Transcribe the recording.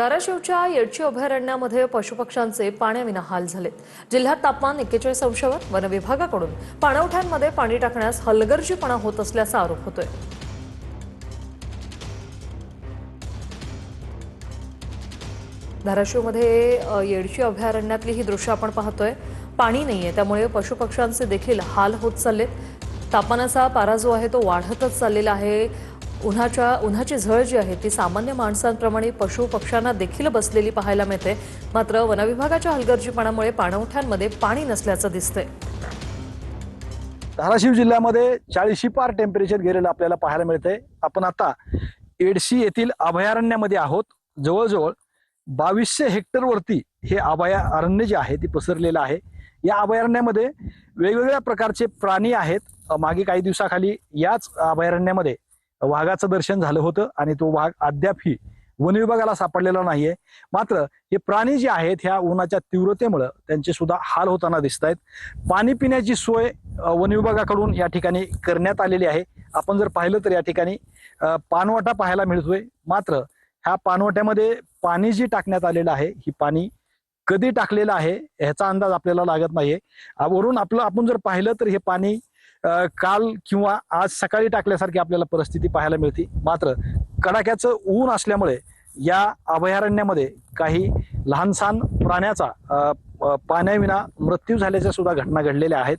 धाराशिवच्या येडशी अभयारण्यामध्ये पशुपक्ष्यांचे पाण्याविना हाल झालेत। जिल्ह्यात तापमान 41 अंशावर वन विभागाकडून पाणवठ्यांमध्ये पाणी टाकण्यास हलगर्जीपणा होत असल्याचा आरोप होतोय। धाराशिवमध्ये येडशी अभयारण्यातली ही दृश्य आपण पाहतोय। पाणी नाहीये, त्यामुळे पशुपक्ष्यांचे देखील हाल होत चाललेत। तापमानाचा पारा जो आहे तो वाढतच चाललेला आहे। उन्हाची झळ जी आहे ती सामान्य माणसांप्रमाणे पशु पक्ष्यांना देखील बसलेली पाहायला मिळते। मात्र वनविभागाच्या हलगर्जीपणामुळे पाणवठ्यांमध्ये पाणी नसल्याचं दिसतंय। धाराशिव जिल्ह्यामध्ये 40 पार टेम्परेचर गेलेलं आपल्याला पाहायला मिळतंय। आपण आता येडशी येथील अभयारण्यामध्ये आहोत। जवळजवळ 2200 हेक्टर वरती हे अभयारण्य जे आहे ते पसरलेलं आहे। या अभयारण्यामध्ये वेगवेगळ्या प्रकारचे प्राणी आहेत। मागे काही दिवसाखाली याच अभयारण्यामध्ये वाघाचं दर्शन झालं होतं आणि तो वाघ अद्यापही वन विभागाला सापडलेला नाहीये। मात्र हे प्राणी जे आहेत ह्या उन्हाच्या तीव्रतेमुळे त्यांचे सुद्धा हाल होताना दिसत आहेत। पाणी पिण्याची सोय वन विभागाकडून या ठिकाणी करण्यात आलेली आहे। आपण जर पाहिलं तर या ठिकाणी पाणवठा पाहायला मिळतोय। मात्र ह्या पाणवठ्यामध्ये पाणी जे टाकण्यात आलेलं आहे ही पाणी कधी टाकलेलं आहे ह्याचा अंदाज आपल्याला लागत नाहीये। वरून आपण जर पाहिलं तर हे पाणी काल किंवा आज सकाळी टाकल्यासारखी आपल्याला परिस्थिती पाहायला मिळते। मात्र कडाक्याचं ऊन असल्यामुळे या अभयारण्यामध्ये काही लहानसहान प्राण्याचा पाण्याविना मृत्यू झाल्याच्या सुद्धा घटना घडलेल्या आहेत।